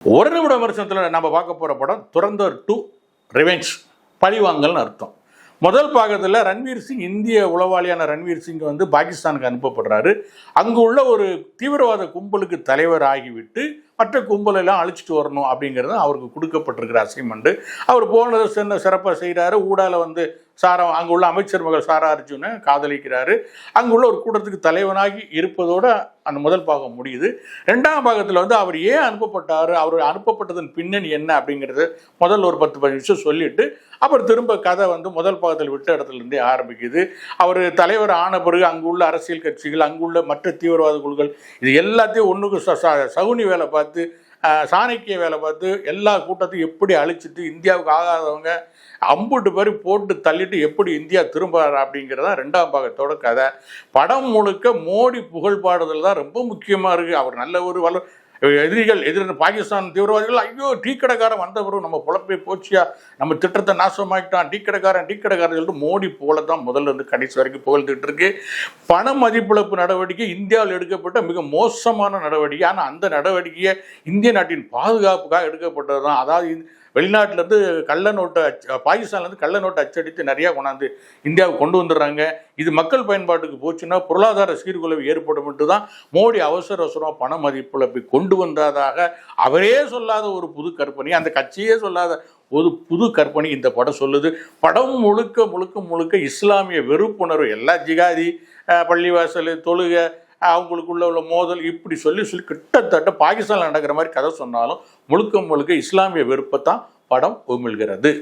ஒரு நிமிட விமர்சனத்தில் நம்ம பார்க்க போகிற படம் துரந்தர் 2 ரிவெஞ்ச், பழிவாங்கல்னு அர்த்தம். முதல் பாகத்தில் ரன்வீர் சிங், இந்திய உளவாளியான ரன்வீர் சிங் வந்து பாகிஸ்தானுக்கு அனுப்பப்படுறாரு. அங்கு உள்ள ஒரு தீவிரவாத கும்பலுக்கு தலைவர் ஆகிவிட்டு மற்ற கும்பலெல்லாம் அழிச்சிட்டு வரணும் அப்படிங்கிறது அவருக்கு கொடுக்கப்பட்டிருக்கிற அசைன்மெண்ட்டு. அவர் போனதை சிறப்பாக செய்கிறாரு. ஊடால வந்து அங்கே உள்ள அமைச்சர் மகள் சாரா அர்ஜுனை காதலிக்கிறாரு. அங்குள்ள ஒரு கூட்டத்துக்கு தலைவனாகி இருப்பதோட அந்த முதல் பாகம் முடியுது. ரெண்டாம் பாகத்தில் வந்து அவர் ஏன் அனுப்பப்பட்டார், அவர் அனுப்பப்பட்டதன் பின்னணி என்ன அப்படிங்கிறது முதல் ஒரு 10-15 நிமிஷம் சொல்லிட்டு அப்புறம் திரும்ப கதை வந்து முதல் பாகத்தில் விட்ட இடத்துலேருந்தே ஆரம்பிக்குது. அவர் தலைவர் ஆன பிறகு அங்குள்ள அரசியல் கட்சிகள், அங்குள்ள மற்ற தீவிரவாத குழுக்கள், இது எல்லாத்தையும் ஒன்றுக்கு சகுனி வேலை பார்த்து, சாணக்கிய வேலை பார்த்து எல்லா கூட்டத்தையும் எப்படி அழிச்சிட்டு இந்தியாவுக்கு ஆகாதவங்க அம்புட்டு பேர் போட்டு தள்ளிட்டு எப்படி இந்தியா திரும்புறாரு அப்படிங்கிறதா ரெண்டாம் பாகத்தோட கதை. படம் முழுக்க மோடி புகழ் பாடுதல் தான் ரொம்ப முக்கியமாக இருக்குது. அவர் நல்ல ஒரு எதிரி பாகிஸ்தான் தீவிரவாதிகள், ஐயோ டீ கடைக்காரன் வந்த பிறகு நம்ம பொழப்பே போச்சியா, நம்ம திட்டத்தை நாசமாக்கிட்டான், டீ கடைக்காரன் சொல்லிட்டு மோடி புகழை தான் முதல்ல இருந்து கடைசி வரைக்கும் புகழ்ந்துட்டு இருக்கு. பண மதிப்பிழப்பு நடவடிக்கை இந்தியாவில் எடுக்கப்பட்ட மிக மோசமான நடவடிக்கை. ஆனால் அந்த நடவடிக்கையை இந்திய நாட்டின் பாதுகாப்புக்காக எடுக்கப்பட்டது தான். அதாவது வெளிநாட்டிலேருந்து கள்ள நோட்டை, பாகிஸ்தான்லேருந்து கள்ள நோட்டை அச்சடித்து நிறையா கொண்டாந்து இந்தியாவுக்கு கொண்டு வந்துடுறாங்க. இது மக்கள் பயன்பாட்டுக்கு போச்சுன்னா பொருளாதார சீர்குலைவு ஏற்படும் தான் மோடி அவசரமாக பண மதிப்பிழப்பை கொண்டு வந்ததாக அவரே சொல்லாத ஒரு புது கற்பனை, அந்த கட்சியே சொல்லாத ஒரு புது கற்பனை இந்த படம் சொல்லுது. படம் முழுக்க முழுக்க முழுக்க இஸ்லாமிய வெறுப்புணர்வு, எல்லா ஜிகாதி, பள்ளிவாசல், தொழுகை, அவங்களுக்குள்ள உள்ள மோதல், இப்படி சொல்லி கிட்டத்தட்ட பாகிஸ்தானில் நடக்கிற மாதிரி கதை சொன்னாலும் முழுக்க முழுக்க இஸ்லாமிய வெறுப்பை தான் படம் உமிழ்கிறது.